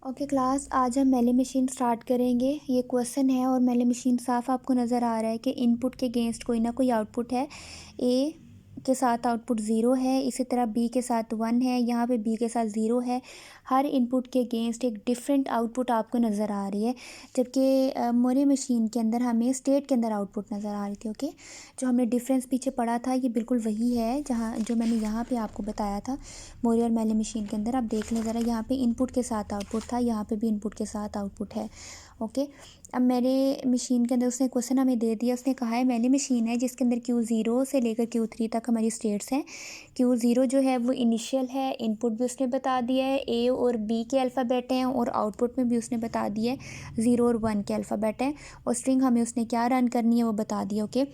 Okay class, आज हम मेली मशीन स्टार्ट करेंगे। ये क्वेश्चन है और मेली मशीन साफ आपको नज़र आ रहा है कि इनपुट के अगेंस्ट कोई ना कोई आउटपुट है। ए के साथ आउटपुट ज़ीरो है, इसी तरह बी के साथ वन है, यहाँ पे बी के साथ ज़ीरो है। हर इनपुट के अगेंस्ट एक डिफरेंट आउटपुट आपको नज़र आ रही है, जबकि मोरे मशीन के अंदर हमें स्टेट के अंदर आउटपुट नज़र आ रही थी। ओके, जो हमने डिफरेंस पीछे पढ़ा था ये बिल्कुल वही है जहाँ जो मैंने यहाँ पे आपको बताया था मोरे और मेली मशीन के अंदर। आप देख लें ज़रा, यहाँ पे इनपुट के साथ आउटपुट था, यहाँ पे भी इनपुट के साथ आउटपुट है। ओके, अब मेरे मशीन के अंदर उसने क्वेश्चन हमें दे दिया। उसने कहा है मेरी मशीन है जिसके अंदर Q0 से लेकर Q3 तक हमारी स्टेट्स हैं। Q0 जो है वो इनिशियल है, इनपुट भी उसने बता दिया है, ए और बी के अल्फ़ाबेट हैं, और आउटपुट में भी उसने बता दिया है 0 और 1 के अल्फ़ाबेट हैं, और स्ट्रिंग हमें उसने क्या रन करनी है वो बता दिया। ओके,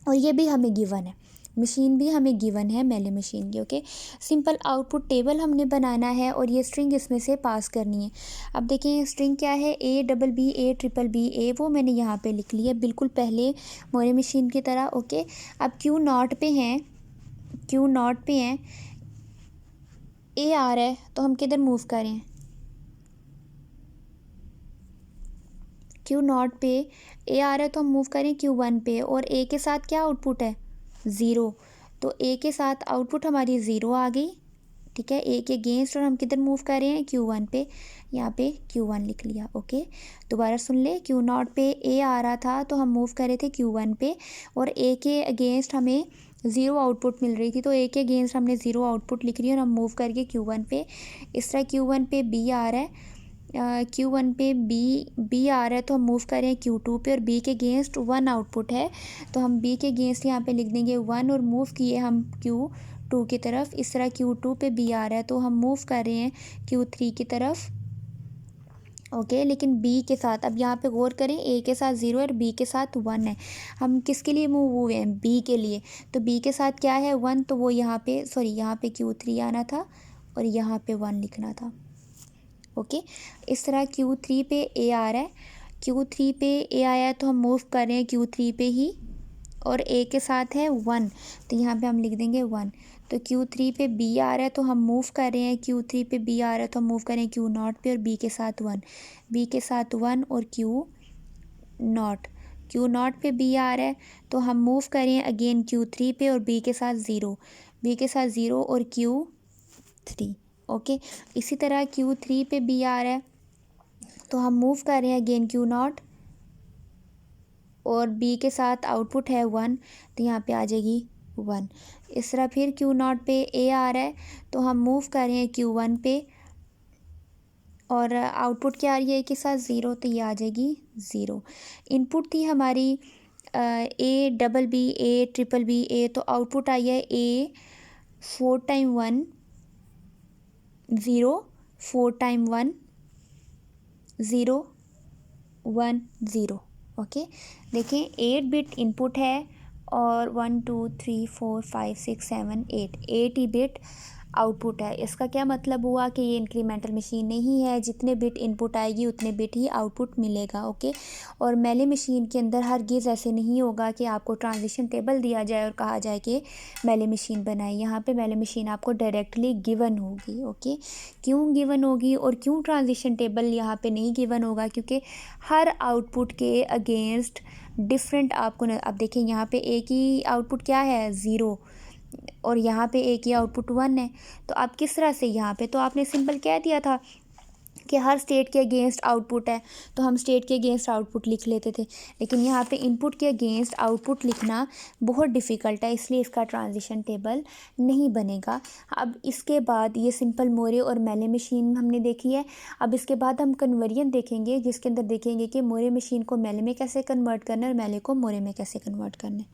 और ये भी हमें गिवन है, मशीन भी हमें गिवन है मेले मशीन की। ओके, सिंपल आउटपुट टेबल हमने बनाना है और ये स्ट्रिंग इसमें से पास करनी है। अब देखें स्ट्रिंग क्या है, A BB वो मैंने यहाँ पे लिख लिया बिल्कुल पहले मोरे मशीन की तरह। ओके, अब Q0 पे हैं, Q0 पे हैं, A आ रहा है तो हम किधर मूव करें, Q0 पे A आ रहा है तो हम मूव करें Q1 पे, और A के साथ क्या आउटपुट है, ज़ीरो, तो A के साथ आउटपुट हमारी ज़ीरो आ गई। ठीक है, A के अगेंस्ट, और हम किधर मूव कर रहे हैं Q1 पे, यहाँ पे Q1 लिख लिया। ओके, दोबारा सुन ले, Q0 पे A आ रहा था तो हम मूव कर रहे थे Q1 पे, और A के अगेंस्ट हमें ज़ीरो आउटपुट मिल रही थी, तो A के अगेंस्ट हमने ज़ीरो आउटपुट लिख रही है और हम मूव करके Q1 पे। इस तरह Q1 पे B आ रहा है, Q1 पे बी आ रहा है तो हम मूव करें Q2 पे, और B के अगेंस्ट वन आउटपुट है तो हम B के अगेंस्ट यहाँ पे लिख देंगे वन, और मूव किए हम Q2 की तरफ। इस तरह Q2 पे B आ रहा है तो हम मूव कर रहे हैं Q3 की तरफ। ओके, लेकिन B के साथ, अब यहाँ पे गौर करें, A के साथ ज़ीरो और B के साथ वन है। हम किसके लिए मूव हुए हैं, B के लिए, तो B के साथ क्या है, वन, तो वो यहाँ पे यहाँ पे Q3 आना था और यहाँ पे वन लिखना था। ओके, इस तरह Q3 पे A आ रहा है, Q3 पे A आया है तो हम मूव कर रहे हैं Q3 पे ही, और A के साथ है वन तो यहाँ पे हम लिख देंगे वन। तो Q3 पे B आ रहा है तो हम मूव कर रहे हैं, Q3 पे B आ रहा है तो हम मूव करें Q0 पे, और B के साथ वन, B के साथ वन और Q0 पे B आ रहा है तो हम मूव करें अगेन Q3 पे, और B के साथ ज़ीरो, B के साथ ज़ीरो और Q3। ओके, इसी तरह Q3 पे B आ रहा है तो हम मूव कर रहे हैं अगेन Q0, और B के साथ आउटपुट है वन तो यहाँ पे आ जाएगी वन। इस तरह फिर Q0 पे A आ रहा है तो हम मूव कर रहे हैं Q1 पे, और आउटपुट क्या आ रही है A के साथ ज़ीरो तो ये आ जाएगी ज़ीरो। इनपुट थी हमारी A तो आउटपुट आई है A 4 time one zero, 4 time one zero, 1 0। Okay, देखें 8 बिट इनपुट है और 1 2 3 4 5 6 7 8 ही बिट आउटपुट है। इसका क्या मतलब हुआ कि ये इंक्रीमेंटल मशीन नहीं है, जितने बिट इनपुट आएगी उतने बिट ही आउटपुट मिलेगा। ओके, और मेली मशीन के अंदर हरगिज़ ऐसे नहीं होगा कि आपको ट्रांजिशन टेबल दिया जाए और कहा जाए कि मेली मशीन बनाए। यहाँ पे मेली मशीन आपको डायरेक्टली गिवन होगी। ओके, क्यों गिवन होगी और क्यों ट्रांजिशन टेबल यहाँ पे नहीं गिवन होगा, क्योंकि हर आउटपुट के अगेंस्ट डिफरेंट आपको अब देखें यहाँ पे एक ही आउटपुट क्या है, ज़ीरो, और यहाँ पे एक ही आउटपुट वन है। तो आप किस तरह से, यहाँ पे तो आपने सिंपल कह दिया था कि हर स्टेट के अगेंस्ट आउटपुट है तो हम स्टेट के अगेंस्ट आउटपुट लिख लेते थे, लेकिन यहाँ पे इनपुट के अगेंस्ट आउटपुट लिखना बहुत डिफ़िकल्ट है, इसलिए इसका ट्रांजिशन टेबल नहीं बनेगा। अब इसके बाद ये सिंपल मोरे और मेले मशीन हमने देखी है। अब इसके बाद हम कन्वर्जन देखेंगे, जिसके अंदर देखेंगे कि मोरे मशीन को मेले में कैसे कन्वर्ट करना है और मेले को मोरे में कैसे कन्वर्ट करना है।